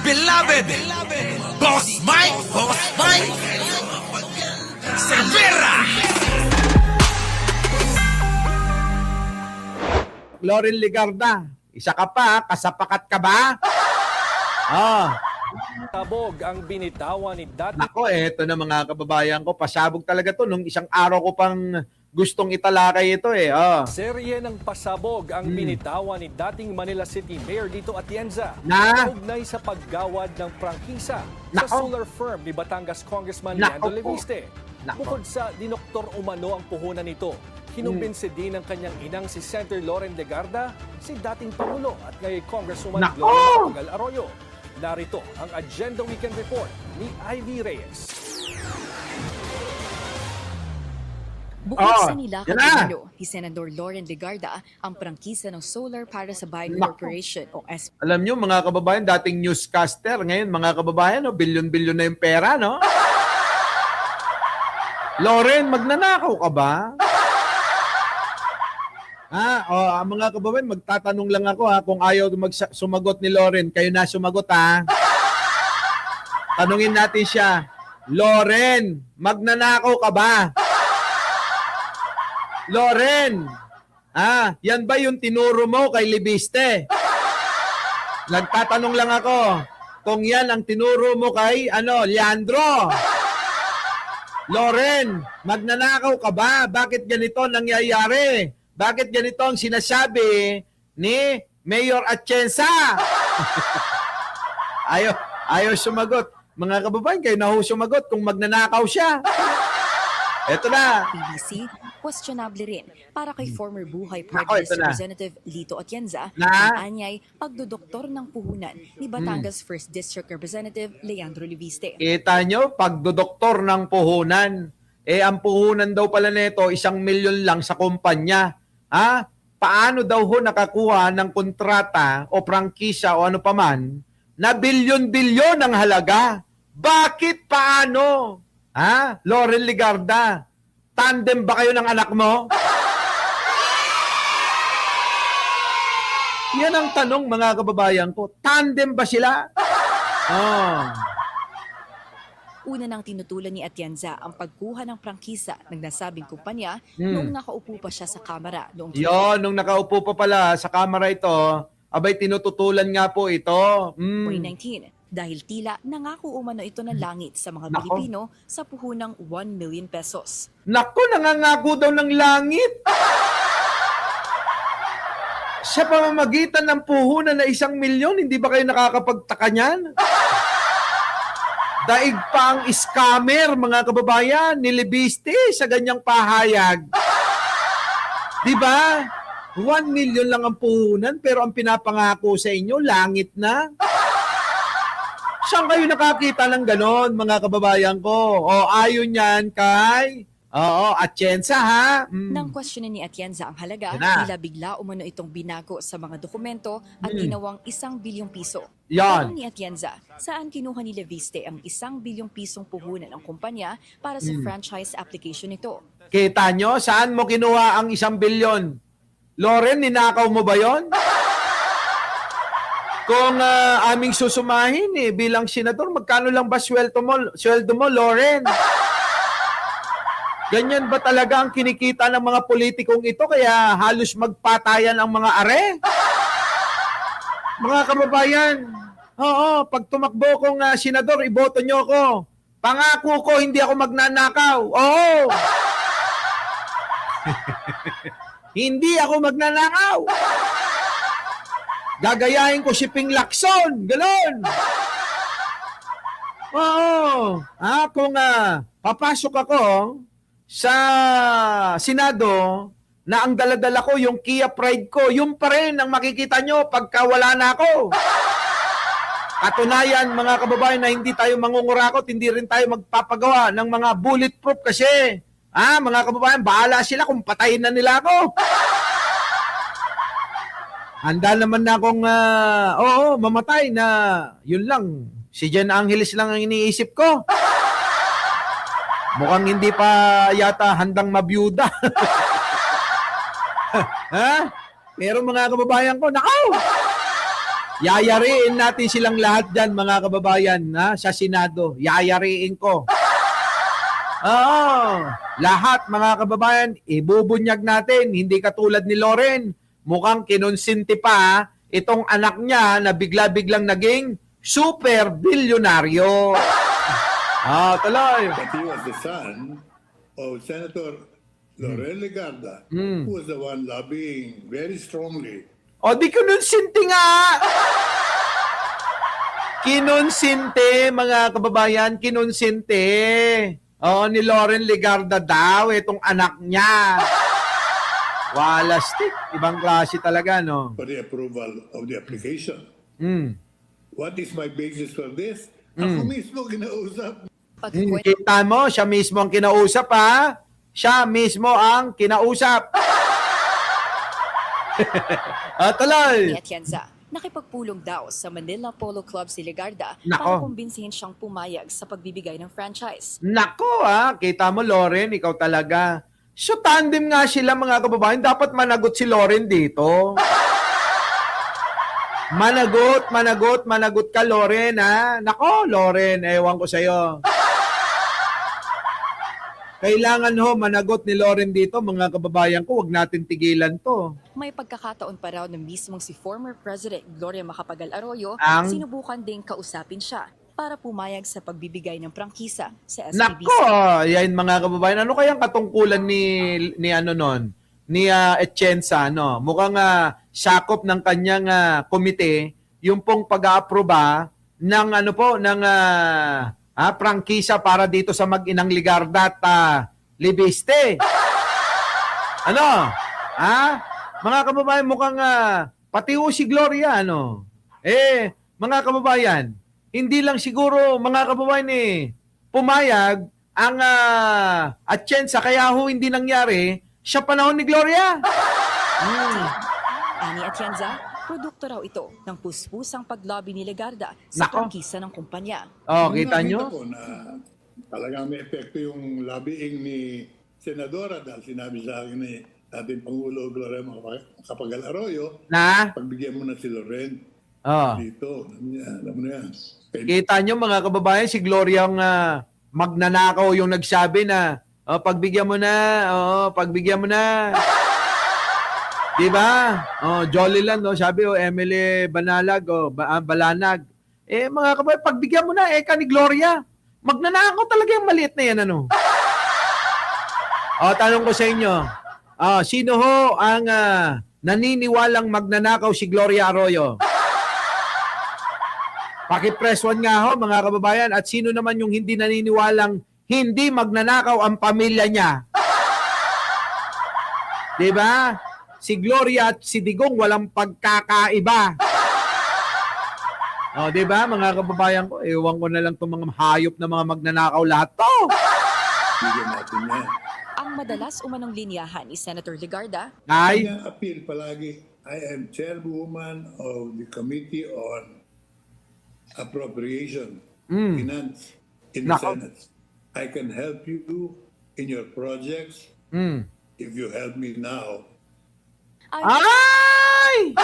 beloved Boss Mike Cervera. Loren Legarda, isa ka pa, kasapakat ka ba? Tabog ang binitawan ni dati Nako, eto na mga kababayan ko, pasabog talaga to. Nung isang araw ko pang gustong italakay ito eh. serye ng pasabog ang binitawan ni dating Manila City Mayor Lito Atienza Na? kaugnay sa paggawad ng prangkisa sa Nako. solar firm ni Batangas Congressman Nako Leandro po. Leviste. Nako. Bukod sa dinoktor umano ang puhunan nito, kinumbinsi din ng kanyang inang si Senator Loren Legarda, si dating Pangulo at ngayon Congresswoman Nako. Gloria Macapagal Arroyo. Narito ang Agenda Weekend Report ni Ivy Reyes. Bukod sa nilakad yan na. umano ni Senador Loren Legarda ang prangkisa ng solar para sa Biden Nako. Corporation o SP. Alam nyo mga kababayan, dating newscaster, ngayon mga kababayan, bilyon-bilyon na yung pera, no? Loren, magnanakaw ka ba? Mga kababayan, magtatanong lang ako kung ayaw sumagot ni Loren, kayo na sumagot Tanungin natin siya, Loren, magnanakaw ka ba? Loren, yan ba yung tinuro mo kay Leviste? Nagtatanong lang ako kung yan ang tinuro mo kay Leandro. Loren, magnanakaw ka ba? Bakit ganito nangyayari? Bakit ganito ang sinasabi ni Mayor Atienza? ayaw sumagot. Mga kababayan, kayo na ho sumagot kung magnanakaw siya. Eto na. PBC, questionable rin para kay former Buhay Party Nako, List ito na. Representative Lito Atienza Na? ang anyay pagdodoktor ng puhunan ni Batangas 1st District Representative Leandro Leviste. Kita nyo, pagdodoktor ng puhunan. Ang puhunan daw pala nito, 1 milyon lang sa kumpanya. Paano daw ho nakakuha ng kontrata o prangkisa o ano paman na bilyon-bilyon ang halaga? Bakit paano? Loren Legarda, tandem ba kayo ng anak mo? Yan ang tanong mga kababayan ko. Tandem ba sila? Una nang tinutulan ni Atienza ang pagkuha ng prangkisa ng nasabing kumpanya noong nakaupo pa siya sa Kamara noong Nung nakaupo pa pala sa kamera ito, abay tinututulan nga po ito. 2019 dahil tila nangako umano ito ng langit sa mga Nako. Pilipino sa puhunang 1 million pesos. Naku, nangangako daw ng langit. Sa pamamagitan ng puhunan na 1 milyon, hindi ba kayo nakakapagtaka niyan? Daig pa ang scammer, mga kababayan, ni Leviste sa ganyang pahayag. Di ba? 1 million lang ang puhunan, pero ang pinapangako sa inyo, langit na. Saan kayo nakakita ng ganon, mga kababayan ko? Ayon yan kay Atienza, Nang questionin ni Atienza ang halaga, Yan na. tila bigla umano itong binago sa mga dokumento at ginawang 1 bilyong piso. Yan. Tanong ni Atienza, saan kinuha ni Leviste ang 1 bilyong pisong puhunan ng kumpanya para sa franchise application nito? Kita nyo, saan mo kinuha ang 1 bilyon? Loren, ninakaw mo ba yon? Kung aming susumahin bilang senador, magkano lang ba sweldo mo, Loren? Ganyan ba talaga ang kinikita ng mga politikong ito kaya halos magpatayan ang mga are? Mga kababayan, pag tumakbo kong senador, iboto nyo ako. Pangako ko, hindi ako magnanakaw. Oo! Hindi ako magnanakaw. Gagayahin ko si Ping Lacson. Ganon. Oo. Kung papasok ako sa Senado na ang daladala ko, yung Kia Pride ko, yung pa rin ang makikita nyo pagka wala na ako. Katunayan, mga kababayan, na hindi tayo mangungurakot, hindi rin tayo magpapagawa ng mga bulletproof kasi, mga kababayan, bahala sila kung patayin na nila ako. Handa naman na akong, mamatay na, yun lang. Si Jen Angeles lang ang iniisip ko. Mukhang hindi pa yata handang mabiyuda. Pero mga kababayan ko, nakaw! Yayariin natin silang lahat dyan, mga kababayan, sa Senado. Yayariin ko. Oo. Lahat, mga kababayan, ibubunyag natin. Hindi katulad ni Loren. Mukhang kinonsinti pa itong anak niya na bigla-biglang naging super bilyonaryo. Tuloy. But he was the son of Senator Loren Legarda, who was the one lobbying very strongly. O di kinonsinti nga. Kinonsinti, mga kababayan, kinonsinti. Ni Loren Legarda daw, itong anak niya. Walastik. Ibang klase talaga, no? For the approval of the application. Mm. What is my basis for this? Ako mismo kinausap. Pagkukwento Kita mo, siya mismo ang kinausap, ha? Siya mismo ang kinausap. Tuloy. ni Atienza, nakipagpulong daw sa Manila Polo Club si Legarda Nako. para kumbinsihin siyang pumayag sa pagbibigay ng franchise. Nako, kita mo, Loren, ikaw talaga. So, tandem nga sila, mga kababayan. Dapat managot si Loren dito. Managot ka, Loren, ha? Nako, Loren, ewan ko sa'yo. Kailangan managot ni Loren dito, mga kababayan ko. Huwag natin tigilan to. May pagkakataon pa raw na mismong si former President Gloria Macapagal Arroyo Ang- sinubukan ding kausapin siya para pumayag sa pagbibigay ng prangkisa sa SBBC. Nako, yan mga kababayan. Ano kayang katungkulan ni ano nun? Ni Atienza, no? Mukhang sakop ng kanyang komite yung pong pag-aaproba ng prangkisa para dito sa mag-inang Legarda at Libiste. Ano? Mga kababayan, mukhang pati si Gloria, ano? Mga kababayan, hindi lang siguro, mga kababayan, pumayag ang Atienza, kaya hindi nangyari sa panahon ni Gloria. Ani Atienza, produkto raw ito ng puspusang paglobby ni Legarda sa Nako. prangkisa ng kumpanya. Kita nyo? Nakita ko na talagang may epekto yung lobbying ni Senadora dahil sinabi sa akin ni ating Pangulo Gloria Macapagal Arroyo, Na? pagbigyan mo na si Loren dito. Alam mo na yan. Kita nyo, mga kababayan, si Gloria ang magnanakaw yung nagsabi na, pagbigyan mo na, pagbigyan mo na. Diba? Jolly lang, no? Sabi, Emily Banalag, Balanag. Mga kababayan, pagbigyan mo na, ka ni Gloria. Magnanakaw talaga yung maliit na yan, ano? Tanong ko sa inyo, sino ho ang naniniwalang magnanakaw si Gloria Arroyo? Paki-press one nga ho, mga kababayan. At sino naman yung hindi naniniwalang hindi magnanakaw ang pamilya niya? Diba? Si Gloria at si Digong walang pagkakaiba. Diba, mga kababayan ko? Ewan ko na lang itong mga hayop na mga magnanakaw lahat to. Bigyan natin yan. Ang madalas umanong linyahan ni Senator Legarda, Ay, Kanya appeal palagi, I am chairwoman of the Committee on Appropriation, Finance in the Nako. Senate. I can help you in your projects if you help me now. Ay!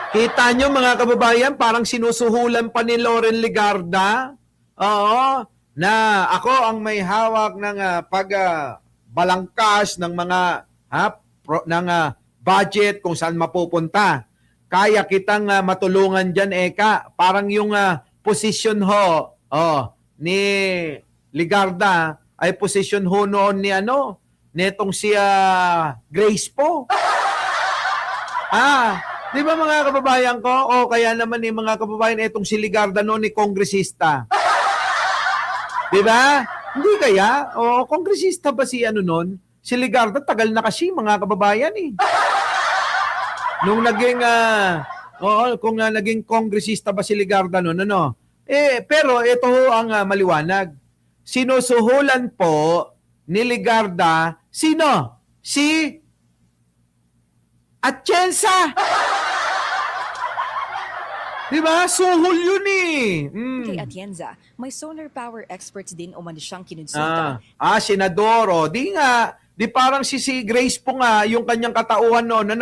Kita nyo, mga kababayan, parang sinusuhulan pa ni Loren Legarda. Na ako ang may hawak ng pagbalangkas ng mga budget kung saan mapupunta. Kaya kitang matulungan dyan, Eka. Parang yung position ho ni Legarda ay position ho noon ni netong si Grace po. Di ba, mga kababayan ko? Kaya naman mga kababayan, etong si Legarda noon ni kongresista. Di ba? Hindi kaya? Kongresista ba si noon? Si Legarda, tagal na kasi, mga kababayan Nung naging, kung naging kongresista ba si Legarda noon, pero ito ho ang maliwanag. Sinusuhulan po ni Legarda, sino? Si Atienza! Diba? Suhol yun kay Atienza, may solar power experts din umano siyang kinonsulta. Senador. Di nga. Di parang si Grace po nga, yung kanyang katauhan noon,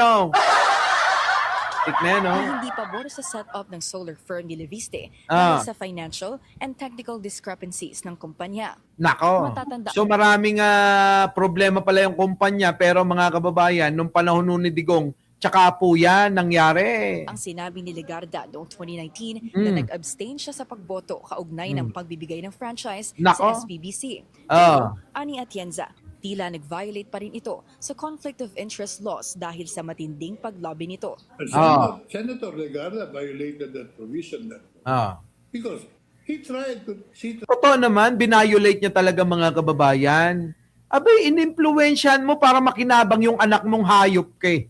Tik na yan, na oh. hindi pabor sa setup ng solar firm ni Leviste Ah. dahil sa financial and technical discrepancies ng kumpanya. Nako. Matatanda- So maraming problema pala yung kumpanya, pero mga kababayan, nung panahon nun ni Digong, tsaka po yan nangyari. Ang sinabi ni Legarda noong 2019 Mm. na nag-abstain siya sa pagboto kaugnay ng pagbibigay ng franchise Nako. sa SPBC. Ah. Ani Atienza, tila nag-violate pa rin ito sa conflict of interest laws dahil sa matinding paglobby nito. Senator Legarda violated that provision then. Ah. Because he tried to Totoo naman, binayolate niya talaga mga kababayan. Abay, inimpluwensyahan mo para makinabang yung anak mong hayop kay.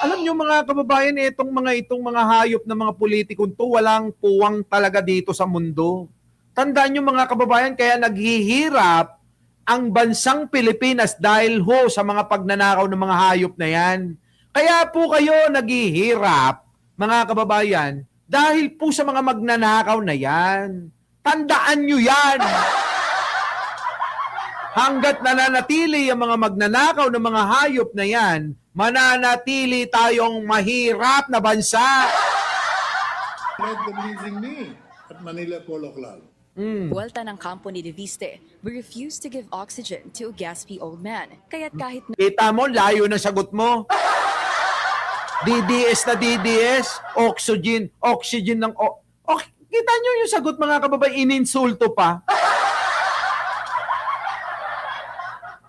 Alam niyo mga kababayan, itong mga hayop na mga politikong to, walang puwang talaga dito sa mundo. Tandaan niyo mga kababayan, kaya naghihirap ang bansang Pilipinas dahil ho sa mga pagnanakaw ng mga hayop na yan. Kaya po kayo naghihirap, mga kababayan, dahil po sa mga magnanakaw na yan. Tandaan niyo yan. Hanggat nananatili ang mga magnanakaw ng mga hayop na yan, mananatili tayong mahirap na bansa. tried convincing me at Manila Polo Club. Buwelta ng kampo ni Leviste, we refuse to give oxygen to a gaspy old man. Kaya't kahit na Kita mo, layo ng sagot mo. DDS na DDS, oxygen ng kita nyo yung sagot mga kababayan, ininsulto pa.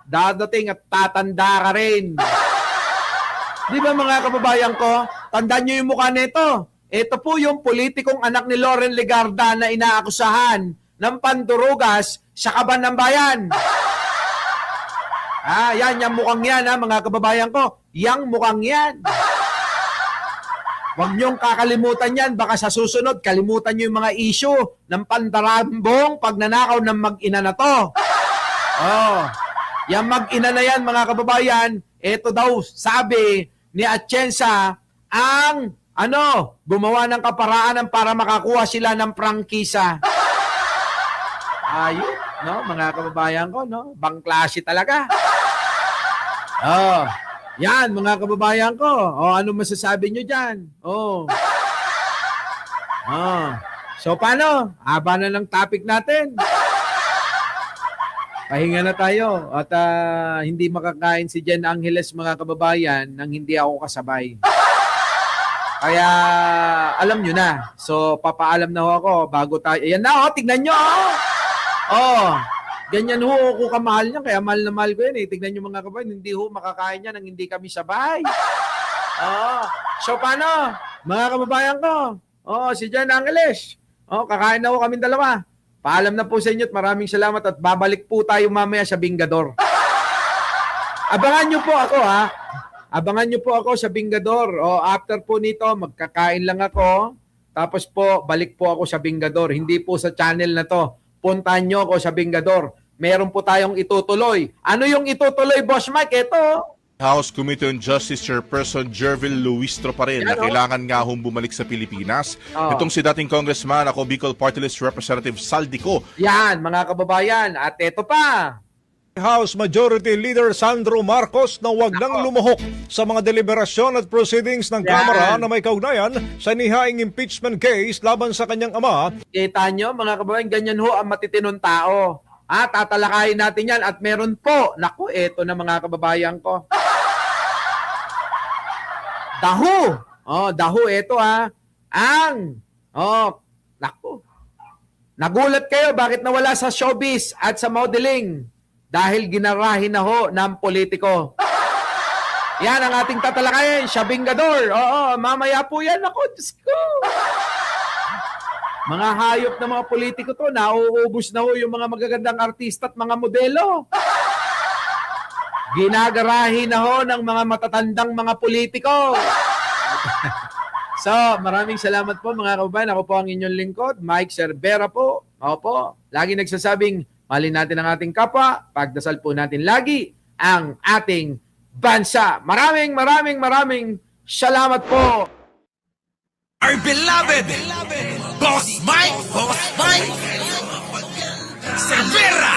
Dadating at tatanda ka rin. Di ba mga kababayan ko? Tandaan nyo yung mukha nito. Ito po yung politikong anak ni Loren Legarda na inaakusahan ng pandurugas sa Kaban ng Bayan. Yan, yung mukhang yan mga kababayan ko. Yang mukhang yan. Huwag niyong kakalimutan yan. Baka sa susunod, kalimutan niyo yung mga issue ng pandarambong pagnanakaw ng mag-ina na to. Yung mag-ina na yan, mga kababayan, ito daw, sabi ni Atienza, ang gumawa ng kaparaanan para makakuha sila ng prangkisa. Ayun, no, mga kababayan ko, no? Bang klase talaga. Yan, mga kababayan ko. Ano masasabi nyo dyan? So, paano? Haba na ng topic natin. Pahinga na tayo. At hindi makakain si Jen Angeles, mga kababayan, nang hindi ako kasabay. Kaya, alam nyo na. So, papaalam na ako bago tayo. Ayan na, tignan nyo, ganyan ho ako kamahal niya, kaya mahal na mahal ko yan eh. Tignan nyo mga kababayan, hindi ho makakain niya nang hindi kami sabay. So paano? Mga kababayan ko, si Jan Angeles, kakain na ho kami dalawa. Paalam na po sa inyo at maraming salamat at babalik po tayo mamaya sa Bingador. Abangan nyo po ako Abangan nyo po ako sa Bingador. After po nito, magkakain lang ako. Tapos po, balik po ako sa Bingador. Hindi po sa channel na to. Puntahan nyo ako sa Bingador. Meron po tayong itutuloy. Ano yung itutuloy, Boss Mike? Ito. House Committee on Justice Chairperson Jervil Luistro pa rin na kailangan nga bumalik sa Pilipinas. Itong si dating congressman, ako Bicol Party List Representative Saldico. Yan, mga kababayan. At ito pa. House Majority Leader Sandro Marcos na wag nang lumuhok sa mga deliberasyon at proceedings ng Kamara na may kaugnayan sa nihaing impeachment case laban sa kanyang ama. Kita nyo, mga kababayan, ganyan ho ang matitinong tao. Tatalakayin natin yan at meron po. Naku, eto na mga kababayan ko. Daho, eto naku. Nagulat kayo, bakit nawala sa showbiz at sa modeling? Dahil ginarahin na ho ng politiko. Yan ang ating tatalakayin, siya Bingador. Mamaya po yan. Naku, Diyos ko. Mga hayop na mga politiko to, nauubos na ho yung mga magagandang artista at mga modelo. Ginagarahin na ho ng mga matatandang mga politiko. So, maraming salamat po mga kababayan. Ako po ang inyong lingkod, Mike Cervera po. Ako po, lagi nagsasabing, mahalin natin ang ating kapwa, pagdasal po natin lagi ang ating bansa. Maraming salamat po. Our beloved Boss Mike Cervera.